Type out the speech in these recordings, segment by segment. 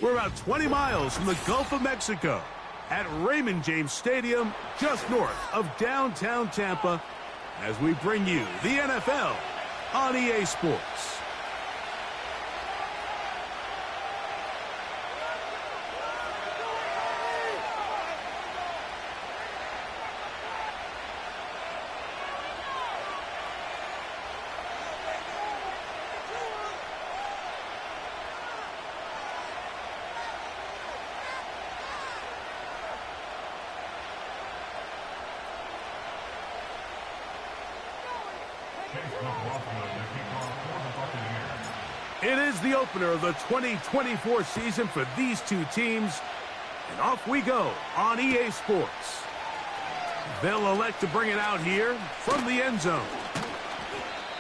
We're about 20 miles from the Gulf of Mexico at Raymond James Stadium, just north of downtown Tampa, as we bring you the NFL on EA Sports. It is the opener of the 2024 season for these two teams, and off we go on EA Sports. They'll elect to bring it out here from the end zone,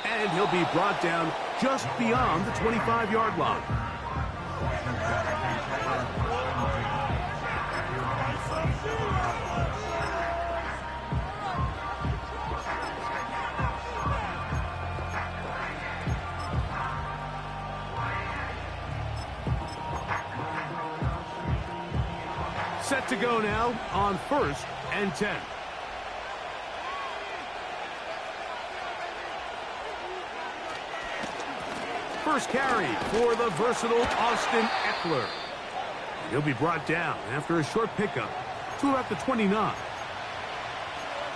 and he'll be brought down just beyond the 25-yard line. Set to go now on 1st and 10. First carry for the versatile Austin Eckler. He'll be brought down after a short pickup to about the 29.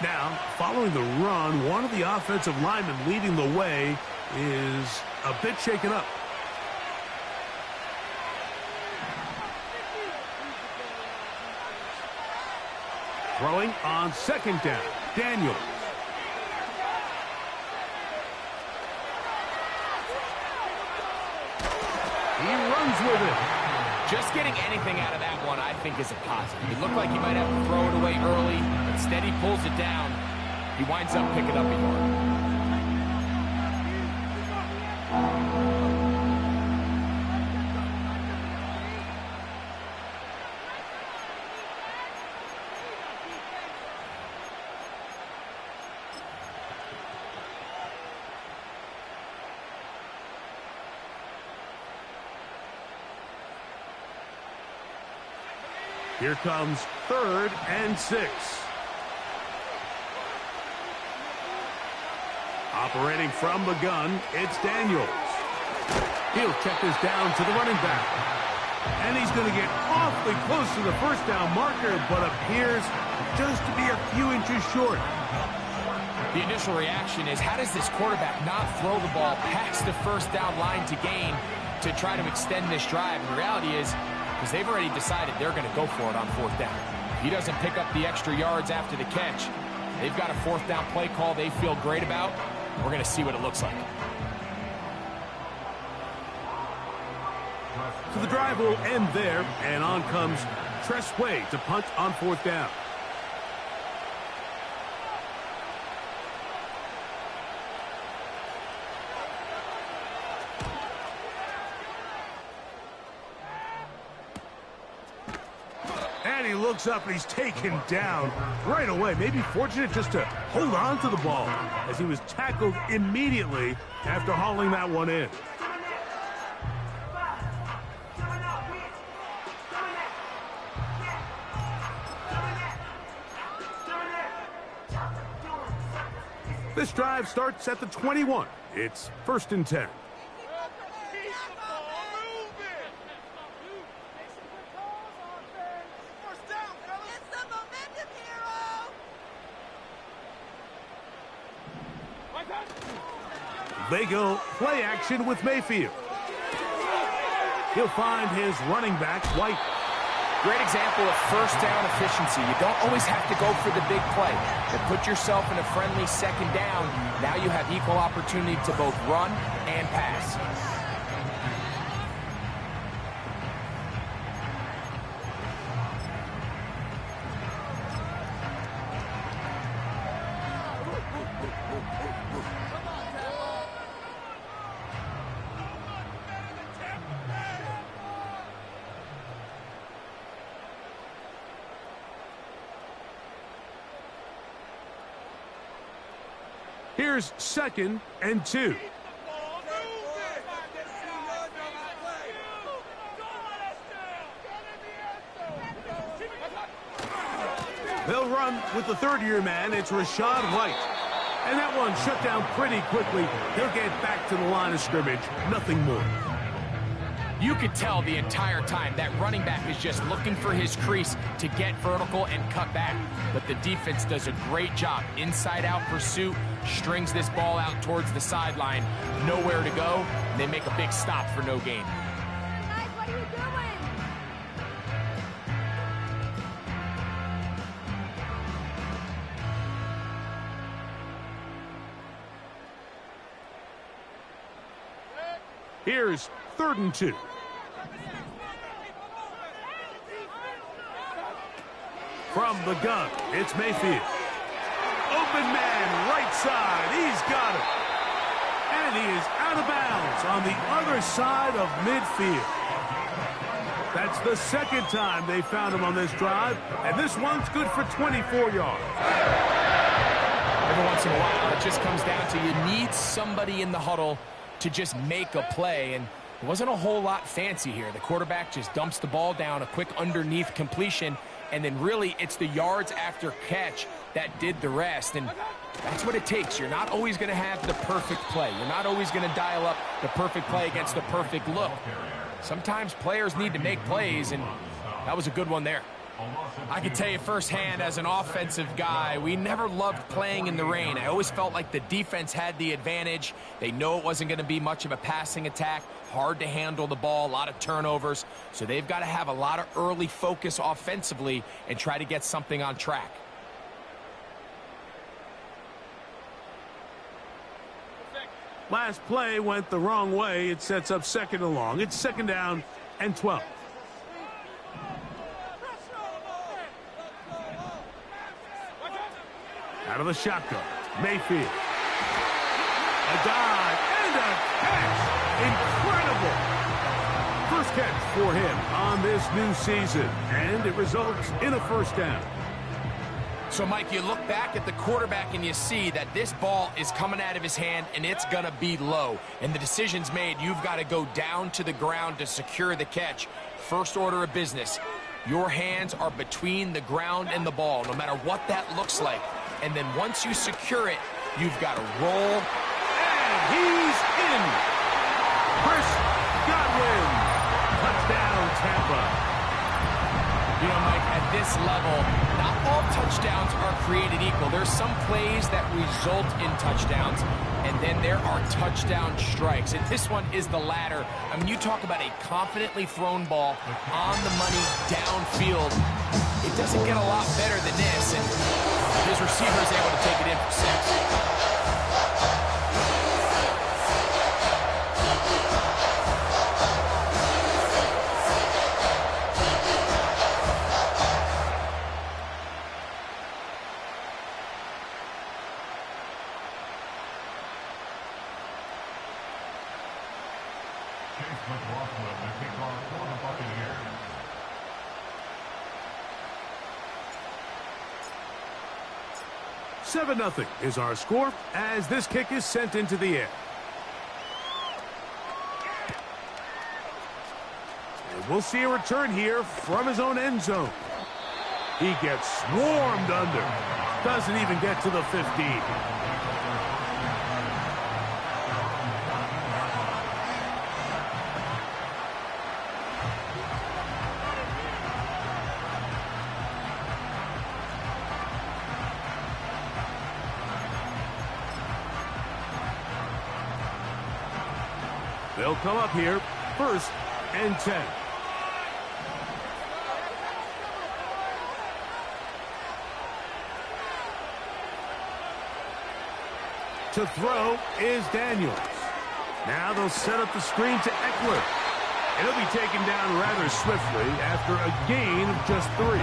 Now, following the run, one of the offensive linemen leading the way is a bit shaken up. Throwing on 2nd down, Daniels. He runs with it. Just getting anything out of that one, I think, is a positive. It looked like he might have to throw it away early. Instead, he pulls it down. He winds up picking up a yard. Here comes 3rd and 6. Operating from the gun, it's Daniels. He'll check this down to the running back. And he's going to get awfully close to the first down marker, but appears just to be a few inches short. The initial reaction is, how does this quarterback not throw the ball past the first down line to gain to try to extend this drive? And the reality is, because they've already decided they're going to go for it on 4th down. If he doesn't pick up the extra yards after the catch, they've got a 4th down play call they feel great about. We're going to see what it looks like. So the drive will end there, and on comes Tress Way to punt on 4th down. And he looks up and he's taken down right away. Maybe fortunate just to hold on to the ball as he was tackled immediately after hauling that one in. This drive starts at the 21. It's 1st and 10. They go play action with Mayfield. He'll find his running back, White. Great example of first down efficiency. You don't always have to go for the big play, but put yourself in a friendly 2nd down. Now you have equal opportunity to both run and pass. Here's 2nd and 2. run with the third-year man. It's Rashad White. And that one shut down pretty quickly. He'll get back to the line of scrimmage. Nothing more. You could tell the entire time that running back is just looking for his crease to get vertical and cut back. But the defense does a great job. Inside-out pursuit, strings this ball out towards the sideline. Nowhere to go. They make a big stop for no gain. Guys, what are you doing? Here's 3rd and 2. From the gun, it's Mayfield. Open man, right side. He's got it. And he is out of bounds on the other side of midfield. That's the second time they found him on this drive, and this one's good for 24 yards. Every once in a while, it just comes down to you need somebody in the huddle to just make a play, and it wasn't a whole lot fancy here. The quarterback just dumps the ball down, a quick underneath completion, and then really it's the yards after catch that did the rest, and that's what it takes. You're not always going to have the perfect play. You're not always going to dial up the perfect play against the perfect look. Sometimes players need to make plays, and that was a good one there. I can tell you firsthand as an offensive guy, we never loved playing in the rain. I always felt like the defense had the advantage. They know it wasn't going to be much of a passing attack, hard to handle the ball, a lot of turnovers. So they've got to have a lot of early focus offensively and try to get something on track. Last play went the wrong way. It sets up 2nd and long. It's 2nd down and 12. Out of the shotgun, Mayfield. A dive and a catch. Incredible. First catch for him on this new season, and it results in a 1st down. So, Mike, you look back at the quarterback and you see that this ball is coming out of his hand and it's going to be low. And the decision's made. You've got to go down to the ground to secure the catch. First order of business. Your hands are between the ground and the ball, no matter what that looks like. And then once you secure it, you've got to roll. And he's in. Chris Godwin. Touchdown, Tampa. You know, Mike, at this level, not all touchdowns are created equal. There's some plays that result in touchdowns, and then there are touchdown strikes. And this one is the latter. I mean, you talk about a confidently thrown ball on the money downfield. It doesn't get a lot better than this, and his receiver is able to take it in for 6. Seven 7-0 is our score as this kick is sent into the air. And we'll see a return here from his own end zone. He gets swarmed under. Doesn't even get to the 15. They'll come up here, 1st and 10. To throw is Daniels. Now they'll set up the screen to Eckler. And he'll be taken down rather swiftly after a gain of just 3.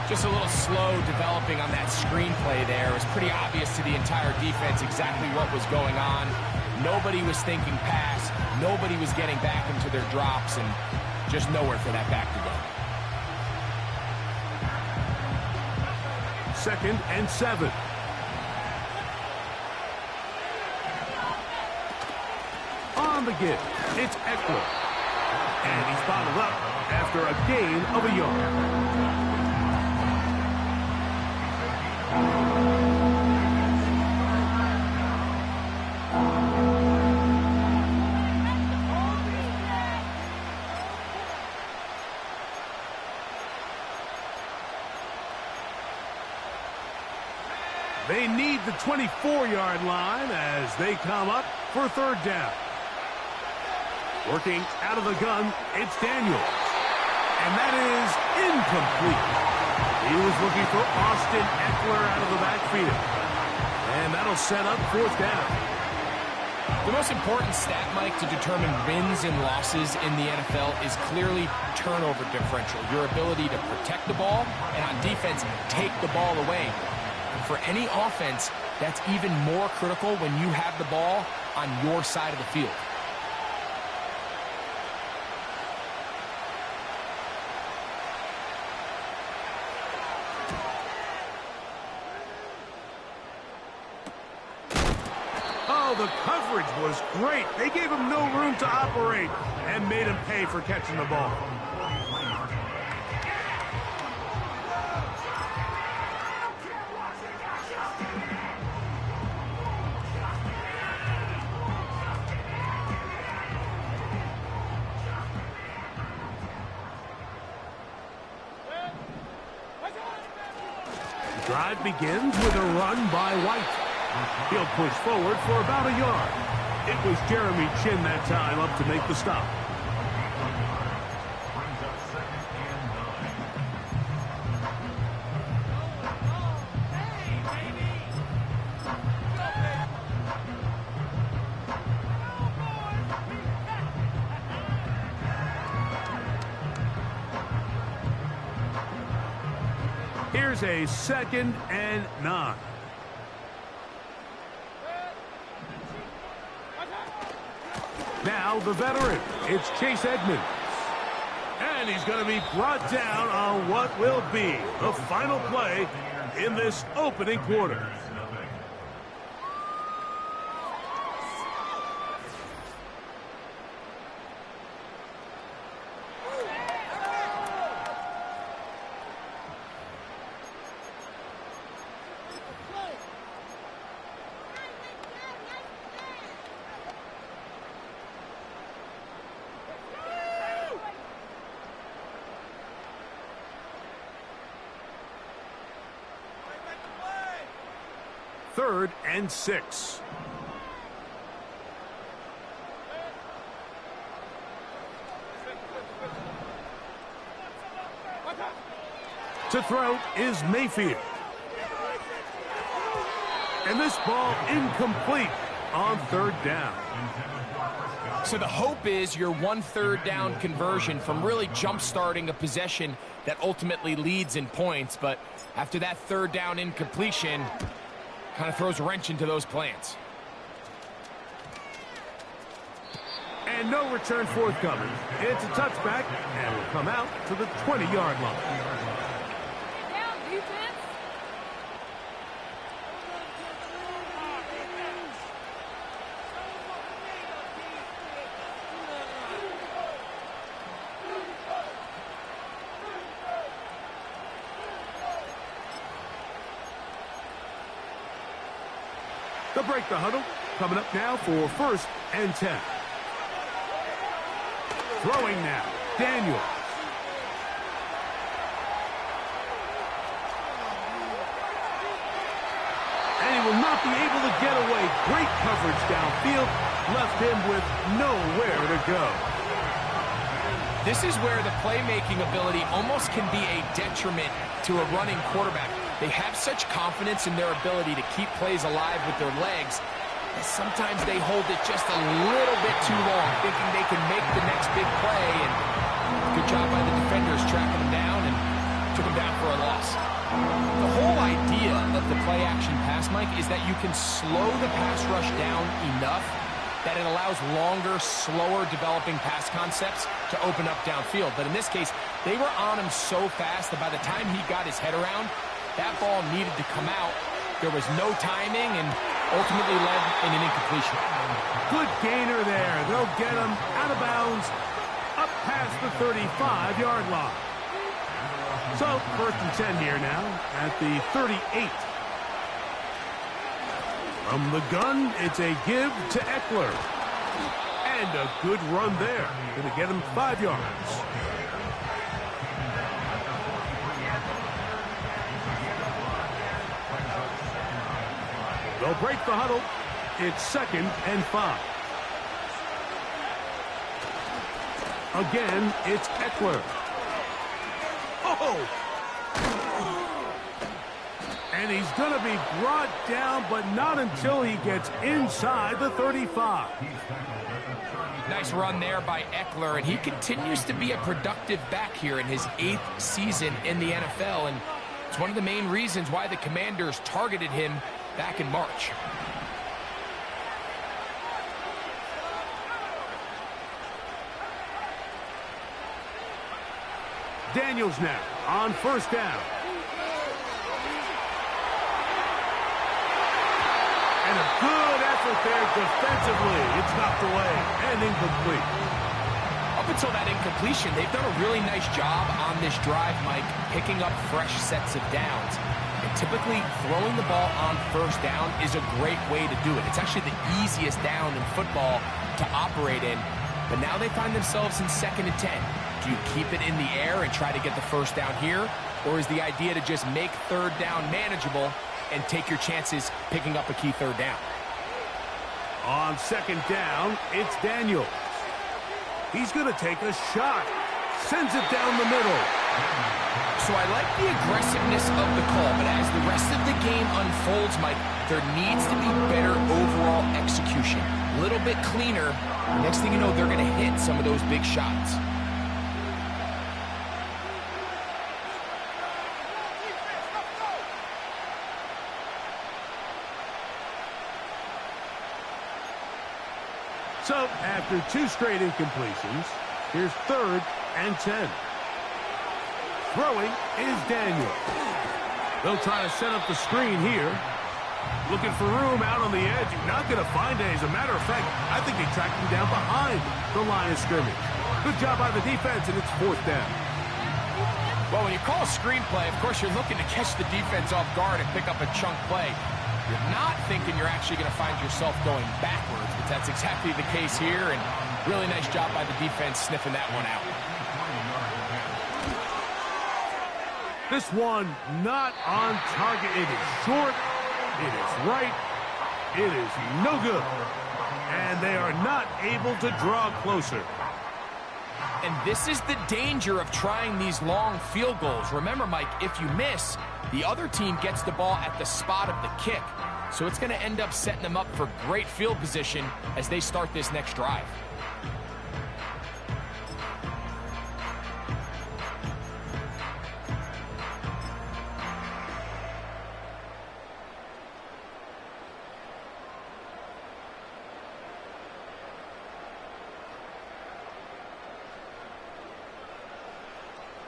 Just a little slow developing on that screenplay there. It was pretty obvious to the entire defense exactly what was going on. Nobody was thinking pass. Nobody was getting back into their drops, and just nowhere for that back to go. 2nd and 7. On the give, it's Eckler. And he's bottled up after a gain of a yard. They need the 24-yard line as they come up for third down. Working out of the gun, it's Daniels. And that is incomplete. He was looking for Austin Eckler out of the backfield. And that'll set up fourth down. The most important stat, Mike, to determine wins and losses in the NFL is clearly turnover differential. Your ability to protect the ball and on defense, take the ball away. For any offense, that's even more critical when you have the ball on your side of the field. Oh, the coverage was great. They gave him no room to operate and made him pay for catching the ball. Drive begins with a run by White. He'll push forward for about a yard. It was Jeremy Chin that time up to make the stop. Here's a 2nd and 9. Now the veteran, it's Chase Edmonds. And he's going to be brought down on what will be the final play in this opening quarter. Third and 6. To throw is Mayfield. And this ball incomplete on third down. So the hope is your 1 3rd down conversion from really jump-starting a possession that ultimately leads in points. But after that 3rd down incompletion, kind of throws a wrench into those plans. And no return forthcoming. It's a touchback, and will come out to the 20-yard line. Down, defense. They'll break the huddle. Coming up now for 1st and 10. Throwing now, Daniels. And he will not be able to get away. Great coverage downfield. Left him with nowhere to go. This is where the playmaking ability almost can be a detriment to a running quarterback. They have such confidence in their ability to keep plays alive with their legs that sometimes they hold it just a little bit too long, thinking they can make the next big play. And good job by the defenders tracking him down and took him down for a loss. The whole idea of the play-action pass, Mike, is that you can slow the pass rush down enough that it allows longer, slower developing pass concepts to open up downfield. But in this case, they were on him so fast that by the time he got his head around, that ball needed to come out. There was no timing and ultimately led in an incompletion. Good gainer there. They'll get him out of bounds up past the 35-yard line. So 1st and 10 here now at the 38. From the gun, it's a give to Eckler. And a good run there. Going to get him 5 yards. They'll break the huddle. It's 2nd and 5. Again, it's Eckler. Oh! And he's going to be brought down, but not until he gets inside the 35. Nice run there by Eckler, and he continues to be a productive back here in his 8th season in the NFL, and it's one of the main reasons why the Commanders targeted him back in March. Daniels now on 1st down. And a good effort there defensively. It's knocked away and incomplete. Up until that incompletion, they've done a really nice job on this drive, Mike, picking up fresh sets of downs. And typically, throwing the ball on 1st down is a great way to do it. It's actually the easiest down in football to operate in. But now they find themselves in 2nd and 10. Do you keep it in the air and try to get the 1st down here? Or is the idea to just make 3rd down manageable and take your chances picking up a key 3rd down? On 2nd down, it's Daniels. He's going to take a shot. Sends it down the middle. So I like the aggressiveness of the call, but as the rest of the game unfolds, Mike, there needs to be better overall execution. A little bit cleaner. Next thing you know, they're going to hit some of those big shots. So, after 2 straight incompletions, here's 3rd and 10. Throwing is Daniels. They'll try to set up the screen here. Looking for room out on the edge. Not going to find it. As a matter of fact, I think they tracked him down behind the line of scrimmage. Good job by the defense, and it's 4th down. Well, when you call a screenplay, of course, you're looking to catch the defense off guard and pick up a chunk play. You're not thinking you're actually going to find yourself going backwards, but that's exactly the case here, and really nice job by the defense sniffing that one out. This one not on target. It is short. It is right. It is no good. And they are not able to draw closer. And this is the danger of trying these long field goals. Remember, Mike, if you miss, the other team gets the ball at the spot of the kick. So it's going to end up setting them up for great field position as they start this next drive.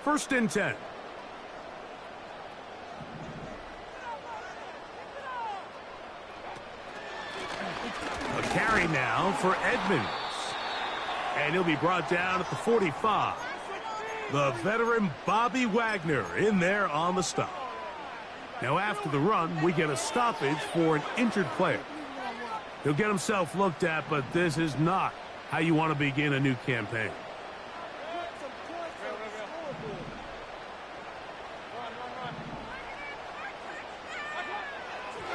First and 10. A carry now for Edmonds. And he'll be brought down at the 45. The veteran Bobby Wagner in there on the stop. Now after the run, we get a stoppage for an injured player. He'll get himself looked at, but this is not how you want to begin a new campaign.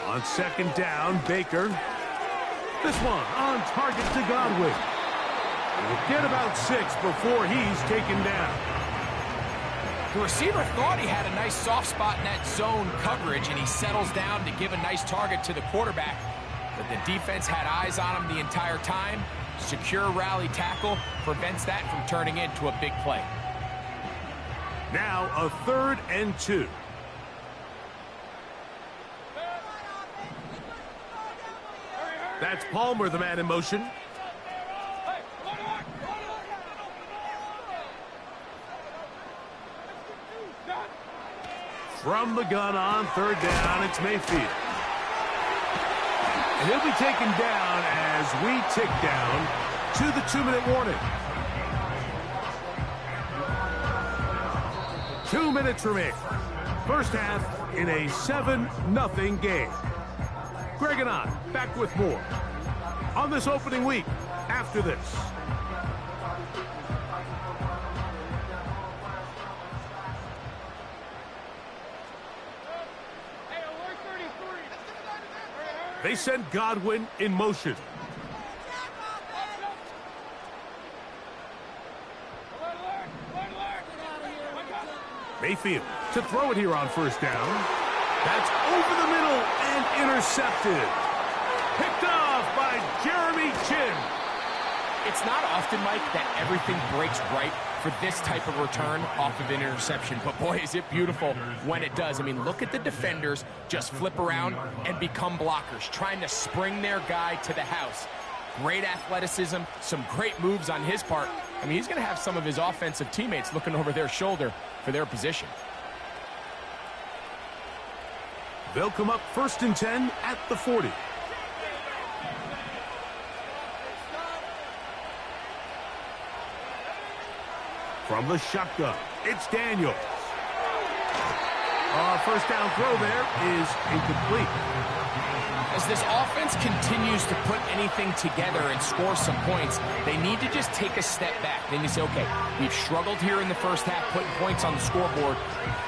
On 2nd down, Baker. This one on target to Godwin. We'll get about 6 before he's taken down. The receiver thought he had a nice soft spot in that zone coverage, and he settles down to give a nice target to the quarterback. But the defense had eyes on him the entire time. Secure rally tackle prevents that from turning into a big play. Now a 3rd and 2. That's Palmer, the man in motion. From the gun on 3rd down, it's Mayfield. And he'll be taken down as we tick down to the 2-minute warning. 2 minutes remaining. First half in a 7-0 game. Greg and I, back with more on this opening week after this. They send Godwin in motion. Mayfield to throw it here on first down. That's over the middle and intercepted. Picked off by Jeremy Chin. It's not often, Mike, that everything breaks right for this type of return off of an interception. But, boy, is it beautiful when it does. I mean, look at the defenders just flip around and become blockers, trying to spring their guy to the house. Great athleticism, some great moves on his part. I mean, he's going to have some of his offensive teammates looking over their shoulder for their position. They'll come up 1st and 10 at the 40. From the shotgun, it's Daniels. First down throw there is incomplete. As this offense continues to put anything together and score some points, they need to just take a step back. Then you say, okay, we've struggled here in the first half putting points on the scoreboard.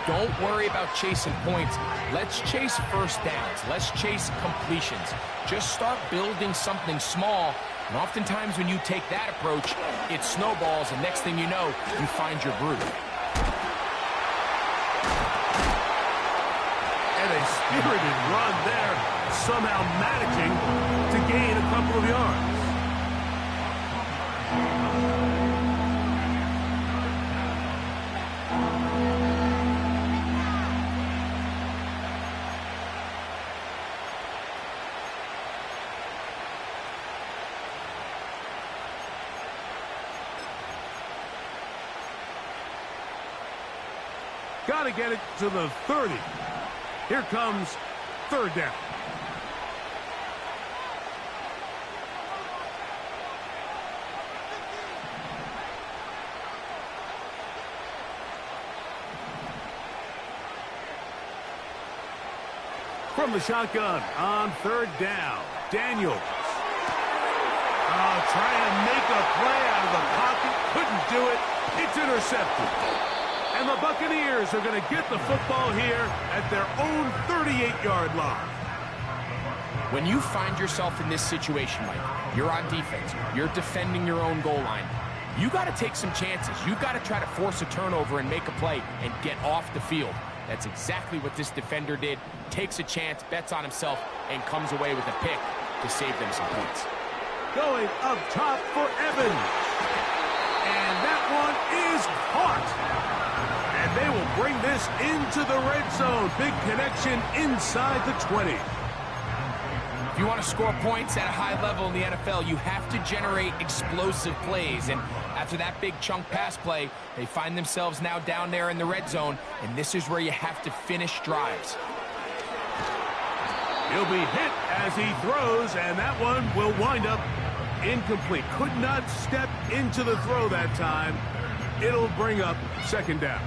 Don't worry about chasing points. Let's chase first downs. Let's chase completions. Just start building something small. And oftentimes when you take that approach, it snowballs, and next thing you know, you find your groove. And a spirited run there, somehow managing to gain a couple of yards. Got to get it to the 30. Here comes 3rd down. From the shotgun on 3rd down, Daniels. Trying to make a play out of the pocket. Couldn't do it. It's intercepted. And the Buccaneers are going to get the football here at their own 38-yard line. When you find yourself in this situation, Mike, you're on defense, you're defending your own goal line, you got to take some chances. You got to try to force a turnover and make a play and get off the field. That's exactly what this defender did. Takes a chance, bets on himself, and comes away with a pick to save them some points. Going up top for Evans. And that one is caught. And they will bring this into the red zone. Big connection inside the 20. If you want to score points at a high level in the NFL, you have to generate explosive plays. And after that big chunk pass play, they find themselves now down there in the red zone. And this is where you have to finish drives. He'll be hit as he throws, and that one will wind up incomplete. Could not step into the throw that time. It'll bring up 2nd down.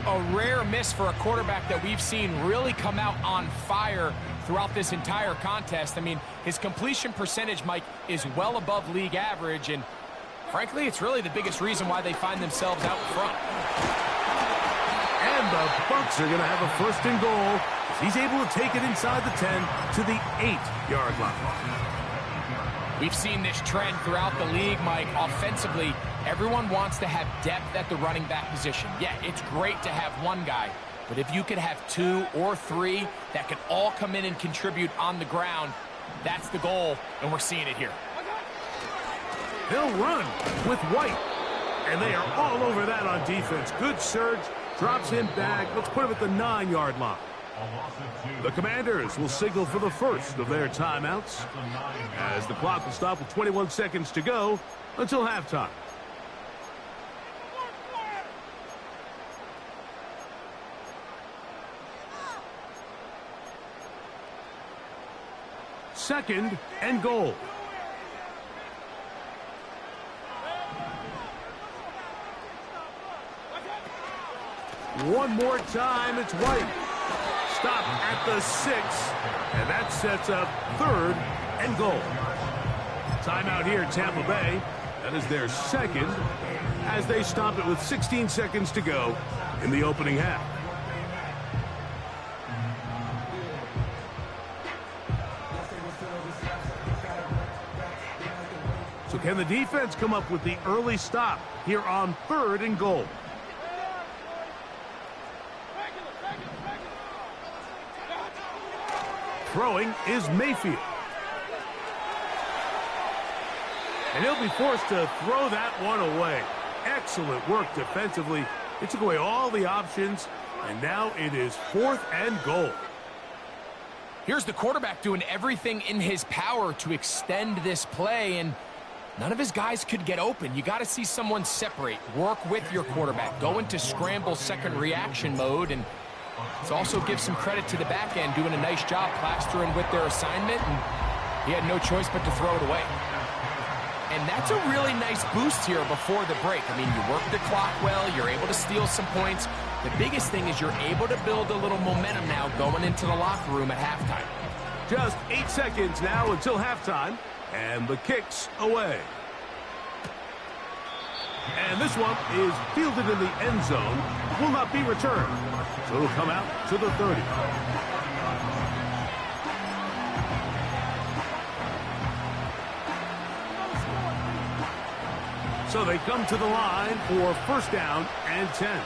A rare miss for a quarterback that we've seen really come out on fire throughout this entire contest. I mean, his completion percentage, Mike, is well above league average, and frankly, it's really the biggest reason why they find themselves out front. And the Bucs are going to have a 1st and goal. He's able to take it inside the 10 to the 8-yard line. We've seen this trend throughout the league, Mike. Offensively, everyone wants to have depth at the running back position. Yeah, it's great to have one guy, but if you could have 2 or 3 that could all come in and contribute on the ground, that's the goal, and we're seeing it here. They'll run with White, and they are all over that on defense. Good surge, drops him back. Let's put him at the 9-yard line. The Commanders will signal for the first of their timeouts as the clock will stop with 21 seconds to go until halftime. Second and goal. One more time, it's White. stop at the 6, and that sets up 3rd and goal. Timeout here, Tampa Bay. That is their 2nd, as they stop it with 16 seconds to go in the opening half. So can the defense come up with the early stop here on 3rd and goal? Throwing is Mayfield. And he'll be forced to throw that one away. Excellent work defensively. It took away all the options, and now it is 4th and goal. Here's the quarterback doing everything in his power to extend this play, and none of his guys could get open. You got to see someone separate, work with your quarterback, go into scramble second reaction mode, and let's also give some credit to the back end doing a nice job plastering with their assignment, and he had no choice but to throw it away. And that's a really nice boost here before the break. I mean, you work the clock well, you're able to steal some points. The biggest thing is you're able to build a little momentum now going into the locker room at halftime. Just 8 seconds now until halftime, and the kick's away. And this one is fielded in the end zone, will not be returned. So it'll come out to the 30. So they come to the line for 1st down and 10.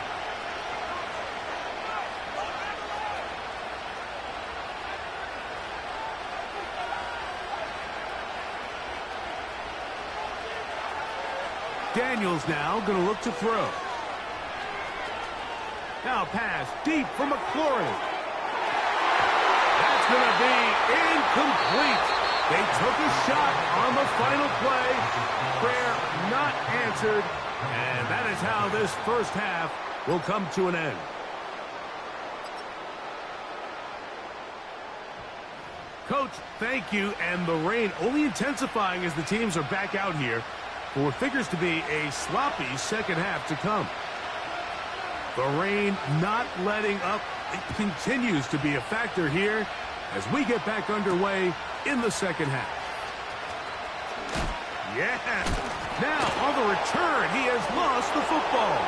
Daniels now going to look to throw. Now pass deep for McLaurin. That's going to be incomplete. They took a shot on the final play. Prayer not answered. And that is how this first half will come to an end. Coach, thank you. And the rain only intensifying as the teams are back out here for what figures to be a sloppy second half to come. The rain not letting up. It continues to be a factor here as we get back underway in the second half. Yeah. Now on the return, he has lost the football.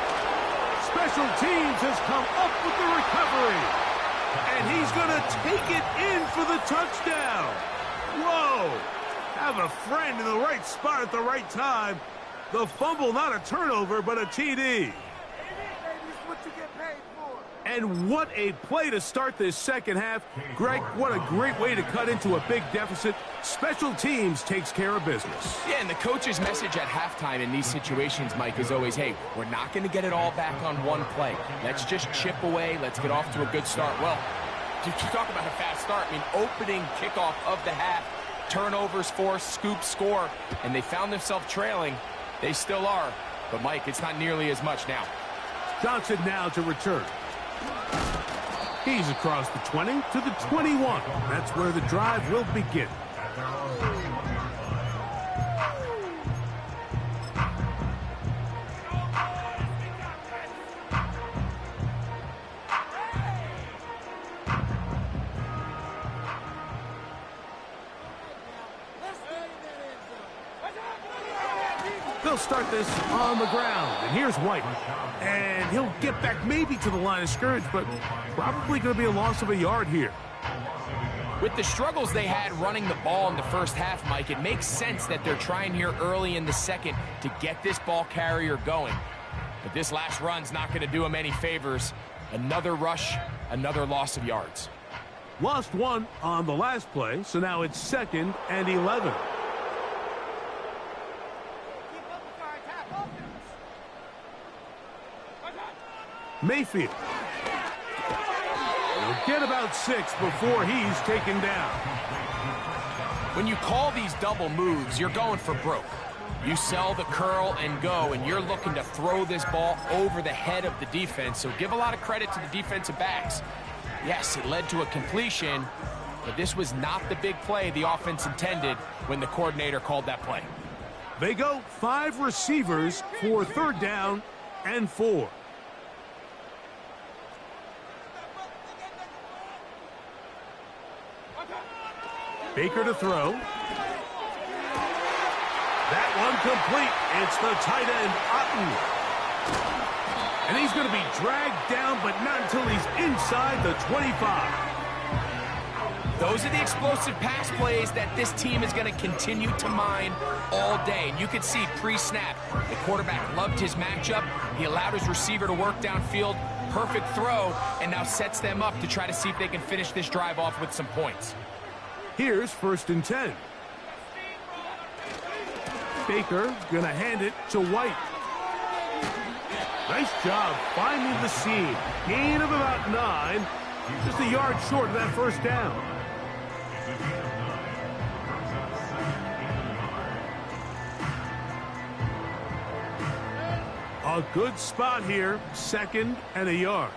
Special teams has come up with the recovery. And he's going to take it in for the touchdown. Whoa. Have a friend in the right spot at the right time. The fumble, not a turnover, but a TD. And what a play to start this second half. Greg, what a great way to cut into a big deficit. Special teams takes care of business. Yeah, and the coach's message at halftime in these situations, Mike, is always, hey, we're not going to get it all back on one play. Let's just chip away. Let's get off to a good start. Well, to talk about a fast start, I mean, opening kickoff of the half, turnovers forced, scoop, score, and they found themselves trailing. They still are. But, Mike, it's not nearly as much now. Johnson now to return. He's across the 20 to the 21. That's where the drive will begin. They'll start this on the ground, and here's White. And he'll get back maybe to the line of scrimmage, but probably going to be a loss of a yard here. With the struggles they had running the ball in the first half, Mike, it makes sense that they're trying here early in the second to get this ball carrier going. But this last run's not going to do him any favors. Another rush, another loss of yards. Lost one on the last play, so now it's 2nd and 11. Mayfield. He'll get about 6 before he's taken down. When you call these double moves, you're going for broke. You sell the curl and go, and you're looking to throw this ball over the head of the defense. So give a lot of credit to the defensive backs. Yes, it led to a completion, but this was not the big play the offense intended when the coordinator called that play. They go 5 receivers for 3rd down and 4. Baker to throw. That one complete. It's the tight end, Otten. And he's going to be dragged down, but not until he's inside the 25. Those are the explosive pass plays that this team is going to continue to mine all day. And you can see pre-snap, the quarterback loved his matchup. He allowed his receiver to work downfield. Perfect throw, and now sets them up to try to see if they can finish this drive off with some points. Here's 1st and 10. Baker going to hand it to White. Nice job finding the seam. Gain of about 9. Just a yard short of that 1st down. A good spot here. 2nd and a yard.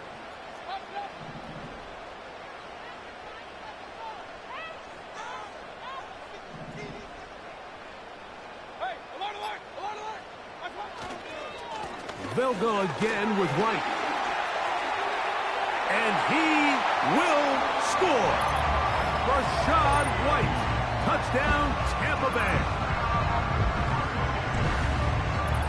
They'll go again with White. And he will score. Rashad White. Touchdown, Tampa Bay.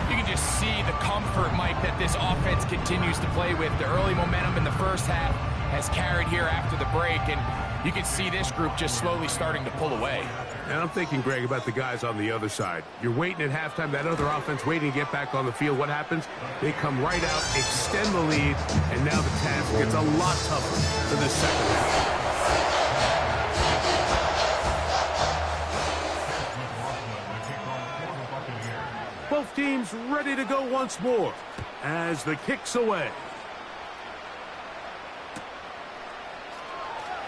You can just see the comfort, Mike, that this offense continues to play with. The early momentum in the 1st half has carried here after the break, and you can see this group just slowly starting to pull away. And I'm thinking, Greg, about the guys on the other side. You're waiting at halftime, that other offense waiting to get back on the field. What happens? They come right out, extend the lead, and now the task gets a lot tougher for this 2nd half. Both teams ready to go once more as the kick's away.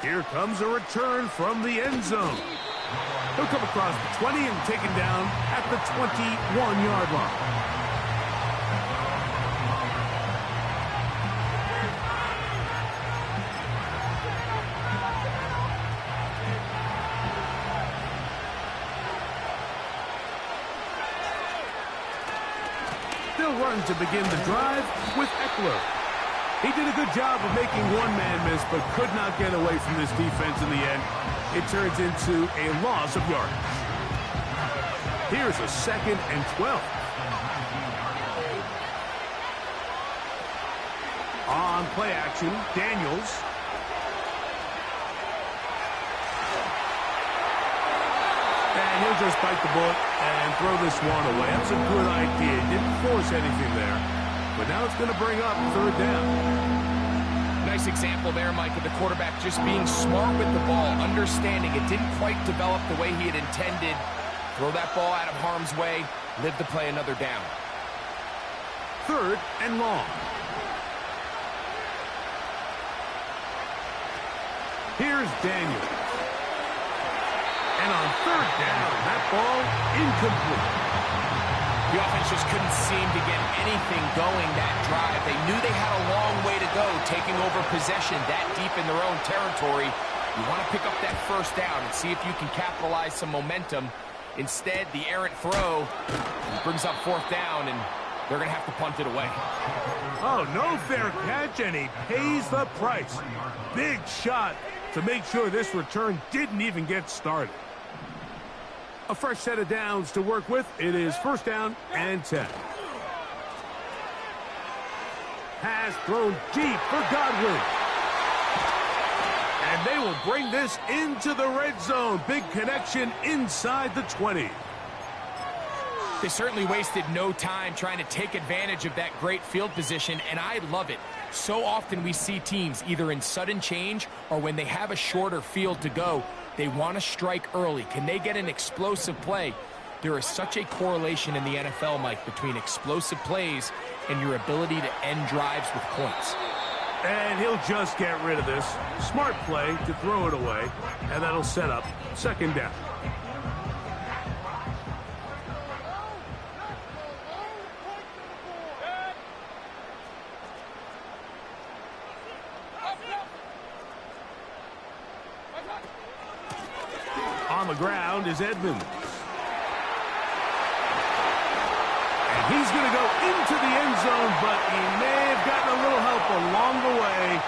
Here comes a return from the end zone. He'll come across the 20 and taken down at the 21-yard line. They'll run to begin the drive with Eckler. He did a good job of making one man miss, but could not get away from this defense in the end. It turns into a loss of yardage. Here's a 2nd and 12. On play action, Daniels. And he'll just bite the bullet and throw this one away. That's a good idea. Didn't force anything there. But now it's going to bring up 3rd down. Nice example there, Mike, of the quarterback just being smart with the ball, understanding it didn't quite develop the way he had intended. Throw that ball out of harm's way, live to play another down. 3rd and long. Here's Daniel. And on 3rd down, that ball incomplete. The offense just couldn't seem to get anything going that drive. They knew they had a long way to go, taking over possession that deep in their own territory. You want to pick up that 1st down and see if you can capitalize some momentum. Instead, the errant throw brings up 4th down, and they're going to have to punt it away. Oh, no fair catch, and he pays the price. Big shot to make sure this return didn't even get started. A fresh set of downs to work with. It is 1st down and 10. Pass thrown deep for Godwin. And they will bring this into the red zone. Big connection inside the 20. They certainly wasted no time trying to take advantage of that great field position, and I love it. So often we see teams either in sudden change or when they have a shorter field to go, they want to strike early. Can they get an explosive play? There is such a correlation in the NFL, Mike, between explosive plays and your ability to end drives with points. And he'll just get rid of this. Smart play to throw it away, and that'll set up 2nd down. On the ground is Edmonds. And he's going to go into the end zone, but he may have gotten a little help along the way.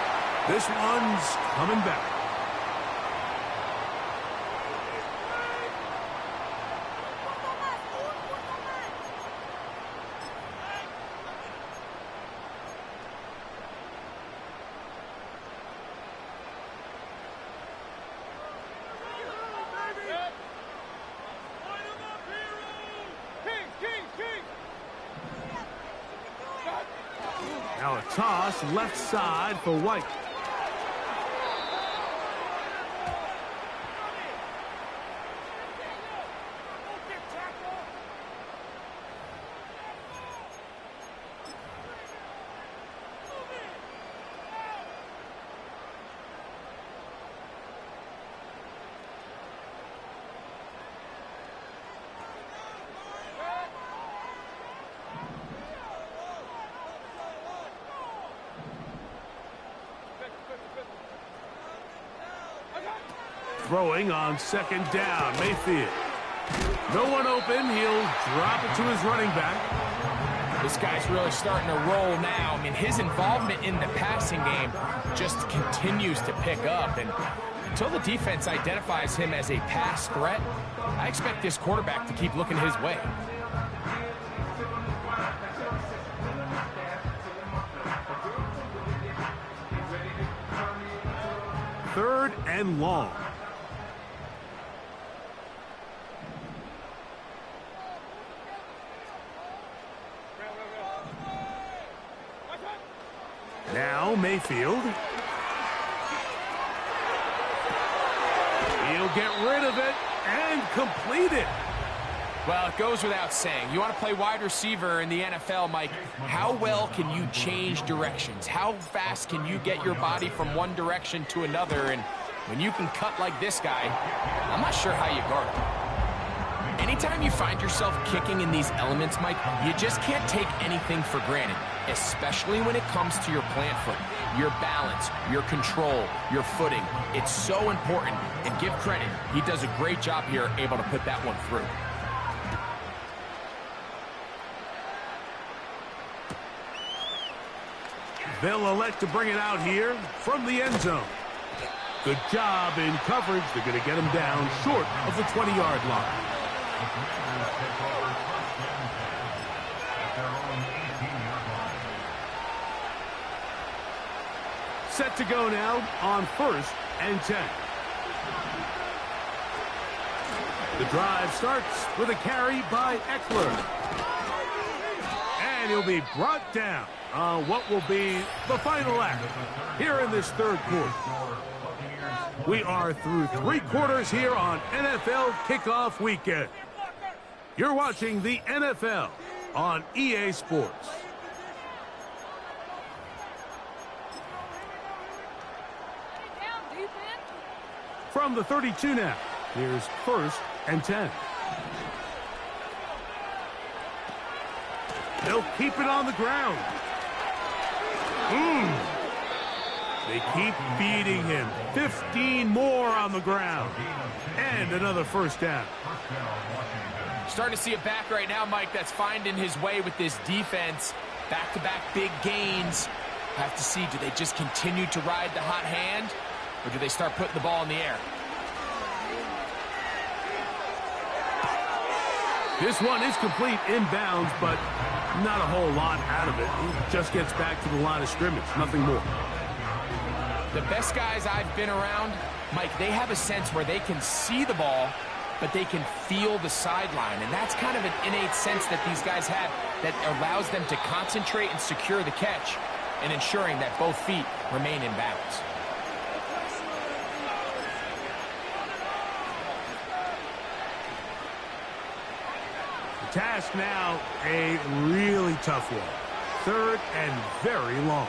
This one's coming back. Now a toss left side for White. Throwing on second down, Mayfield. No one open. He'll drop it to his running back. This guy's really starting to roll now. I mean, his involvement in the passing game just continues to pick up. And until the defense identifies him as a pass threat, I expect this quarterback to keep looking his way. Third and long. Now Mayfield. He'll get rid of it and complete it. Well, it goes without saying. You want to play wide receiver in the NFL, Mike, how well can you change directions? How fast can you get your body from one direction to another? And when you can cut like this guy, I'm not sure how you guard him. Anytime you find yourself kicking in these elements, Mike, you just can't take anything for granted, especially when it comes to your plant foot, your balance, your control, your footing. It's so important, and give credit. He does a great job here, able to put that one through. They'll elect to bring it out here from the end zone. Good job in coverage. They're going to get him down short of the 20-yard line. Set to go now on 1st and 10. The drive starts with a carry by Eckler. And he'll be brought down on what will be the final act here in this third quarter. We are through 3 quarters here on NFL Kickoff Weekend. You're watching the NFL on EA Sports. From the 32 now, here's 1st and 10. They'll keep it on the ground. They keep beating him. 15 more on the ground. And another first down. Starting to see a back right now, Mike, that's finding his way with this defense. Back-to-back big gains. Have to see, do they just continue to ride the hot hand, or do they start putting the ball in the air? This one is complete inbounds, but not a whole lot out of it. He just gets back to the line of scrimmage, nothing more. The best guys I've been around, Mike, they have a sense where they can see the ball, but they can feel the sideline. And that's kind of an innate sense that these guys have that allows them to concentrate and secure the catch and ensuring that both feet remain in balance. The task now, a really tough one. 3rd and very long.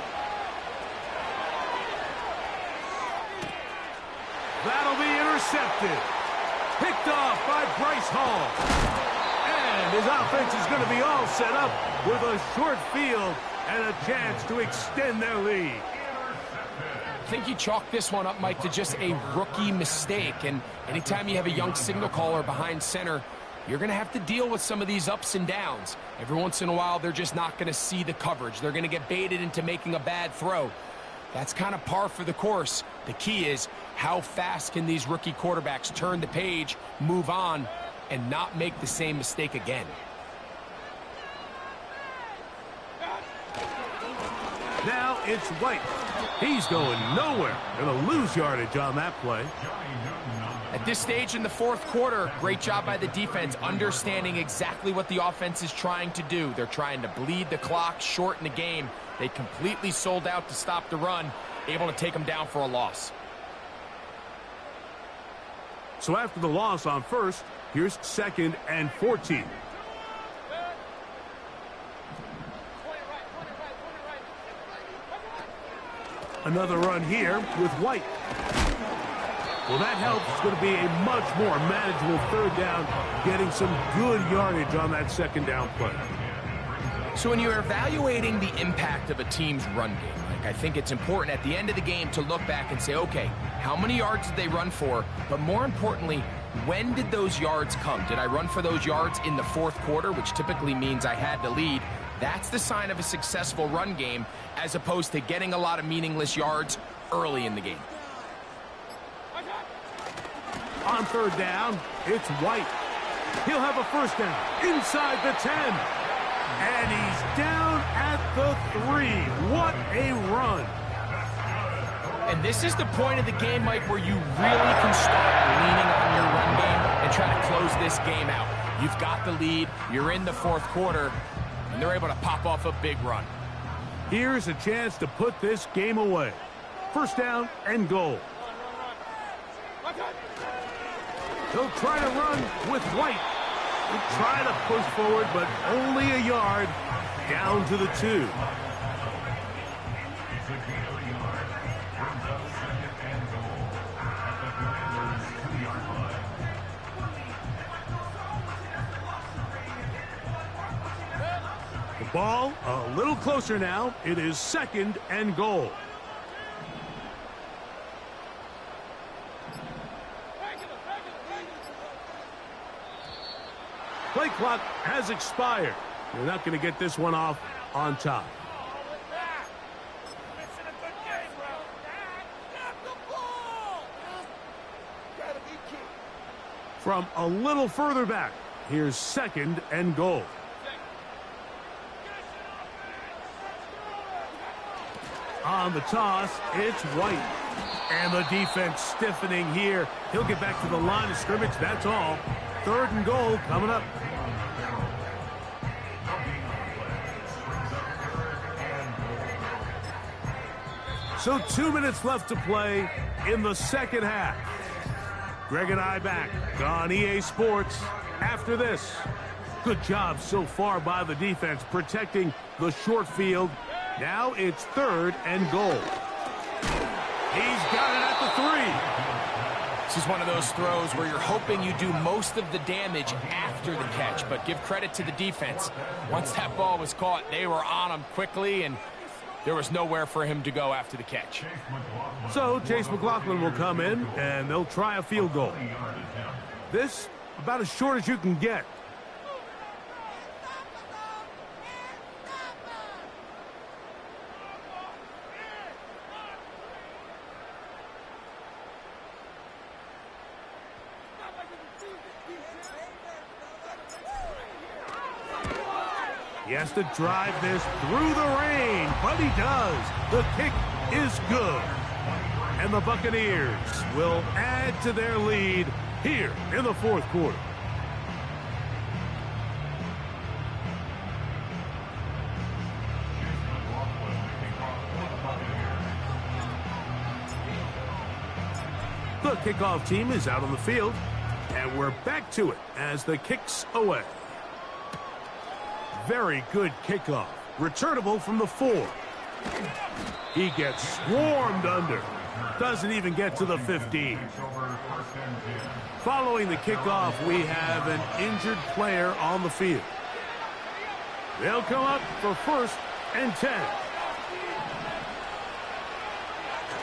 That'll be intercepted. Picked off by Bryce Hall. And his offense is going to be all set up with a short field and a chance to extend their lead. I think you chalk this one up, Mike, to just a rookie mistake. And anytime you have a young signal caller behind center, you're going to have to deal with some of these ups and downs. Every once in a while, they're just not going to see the coverage. They're going to get baited into making a bad throw. That's kind of par for the course. The key is how fast can these rookie quarterbacks turn the page, move on, and not make the same mistake again. Now it's White. He's going nowhere. Going to lose yardage on that play. At this stage in the fourth quarter, great job by the defense understanding exactly what the offense is trying to do. They're trying to bleed the clock, shorten the game. They completely sold out to stop the run, able to take them down for a loss. So after the loss on first, here's 2nd and 14. Another run here with White. Well, that helps. It's going to be a much more manageable 3rd down, getting some good yardage on that 2nd down play. So when you're evaluating the impact of a team's run game, I think it's important at the end of the game to look back and say, okay, how many yards did they run for? But more importantly, when did those yards come? Did I run for those yards in the fourth quarter, which typically means I had the lead? That's the sign of a successful run game, as opposed to getting a lot of meaningless yards early in the game. On 3rd down, it's White. He'll have a 1st down inside the 10. And he's down at the 3. What a run. And this is the point of the game, Mike, where you really can start leaning on your run game and try to close this game out. You've got the lead, you're in the fourth quarter, and they're able to pop off a big run. Here's a chance to put this game away. 1st down and goal. He'll try to run with White. He'll try to push forward, but only a yard down to the 2. The ball a little closer now. It is 2nd and goal. Play clock has expired. They're not going to get this one off on top. From a little further back, here's 2nd and goal. On the toss, it's White. And the defense stiffening here. He'll get back to the line of scrimmage, that's all. 3rd and goal coming up. So 2 minutes left to play in the 2nd half. Greg and I back on EA Sports after this. Good job so far by the defense protecting the short field. Now it's 3rd and goal. He's got it at the 3. This is one of those throws where you're hoping you do most of the damage after the catch, but give credit to the defense. Once that ball was caught, they were on him quickly, and there was nowhere for him to go after the catch. So Chase McLaughlin will come in, and they'll try a field goal. This, about as short as you can get. He has to drive this through the rain, but he does. The kick is good. And the Buccaneers will add to their lead here in the fourth quarter. The kickoff team is out on the field, and we're back to it as the kick's away. Very good kickoff. Returnable from the 4. He gets swarmed under. Doesn't even get to the 15. Following the kickoff, we have an injured player on the field. They'll come up for 1st and 10.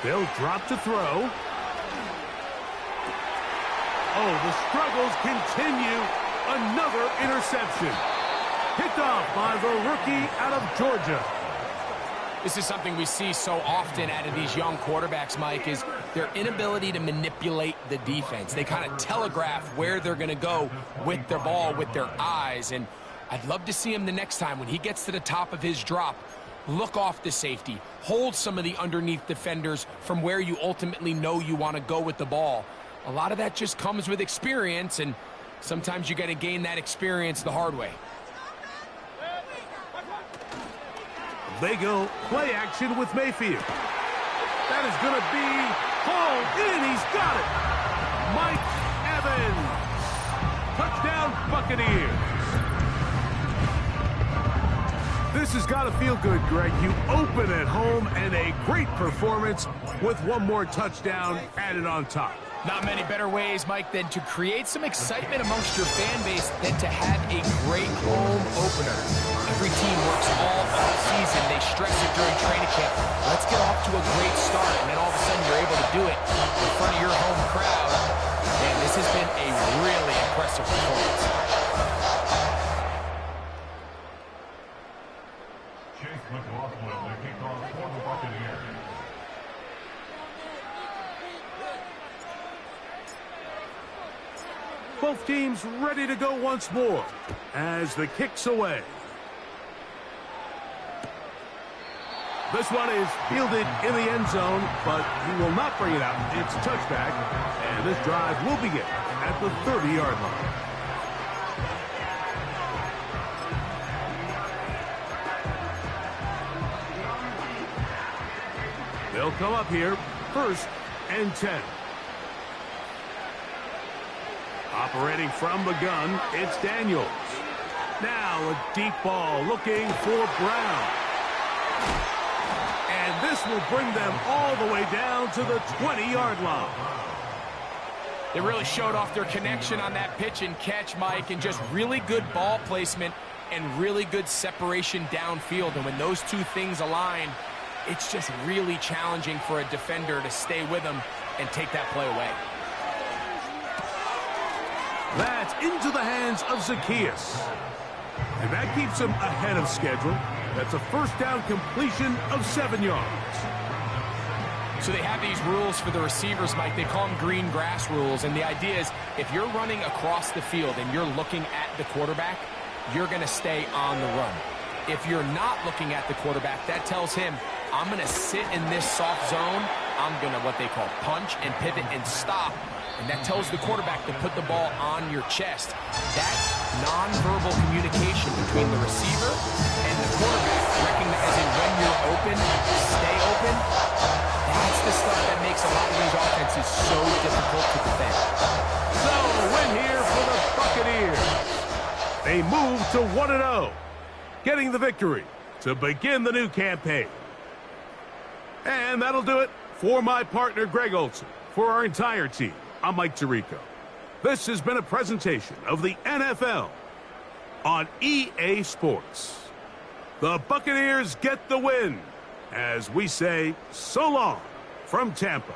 They'll drop to throw. Oh, the struggles continue. Another interception. Picked off by the rookie out of Georgia. This is something we see so often out of these young quarterbacks, Mike, is their inability to manipulate the defense. They kind of telegraph where they're going to go with their ball, with their eyes. And I'd love to see him the next time when he gets to the top of his drop, look off the safety, hold some of the underneath defenders from where you ultimately know you want to go with the ball. A lot of that just comes with experience, and sometimes you got to gain that experience the hard way. They go play action with Mayfield. That is going to be hauled in. He's got it. Mike Evans. Touchdown, Buccaneers. This has got to feel good, Greg. You open at home and a great performance with one more touchdown added on top. Not many better ways, Mike, than to create some excitement amongst your fan base than to have a great home opener. Every team works all season. They stress it during training camp. Let's get off to a great start, and then all of a sudden you're able to do it in front of your home crowd. And this has been a really impressive performance. Chase McLaughlin, the kickoff for the Buccaneers. Both teams ready to go once more as the kick's away. This one is fielded in the end zone, but he will not bring it out. It's a touchback, and this drive will begin at the 30-yard line. They'll come up here, 1st and 10. Operating from the gun, it's Daniels. Now a deep ball looking for Brown. And this will bring them all the way down to the 20-yard line. They really showed off their connection on that pitch and catch, Mike, and just really good ball placement and really good separation downfield. And when those two things align, it's just really challenging for a defender to stay with them and take that play away. That's into the hands of Zacchaeus. And that keeps him ahead of schedule. That's a first down completion of 7 yards. So they have these rules for the receivers, Mike. They call them green grass rules. And the idea is if you're running across the field and you're looking at the quarterback, you're going to stay on the run. If you're not looking at the quarterback, that tells him, I'm going to sit in this soft zone. I'm going to what they call punch and pivot and stop. And that tells the quarterback to put the ball on your chest. That nonverbal communication between the receiver and the quarterback, recognizing when you're open, stay open, that's the stuff that makes a lot of these offenses so difficult to defend. So a win here for the Buccaneers. They move to 1-0, getting the victory to begin the new campaign. And that'll do it for my partner, Greg Olson. For our entire team, I'm Mike Tirico. This has been a presentation of the NFL on EA Sports. The Buccaneers get the win as we say so long from Tampa.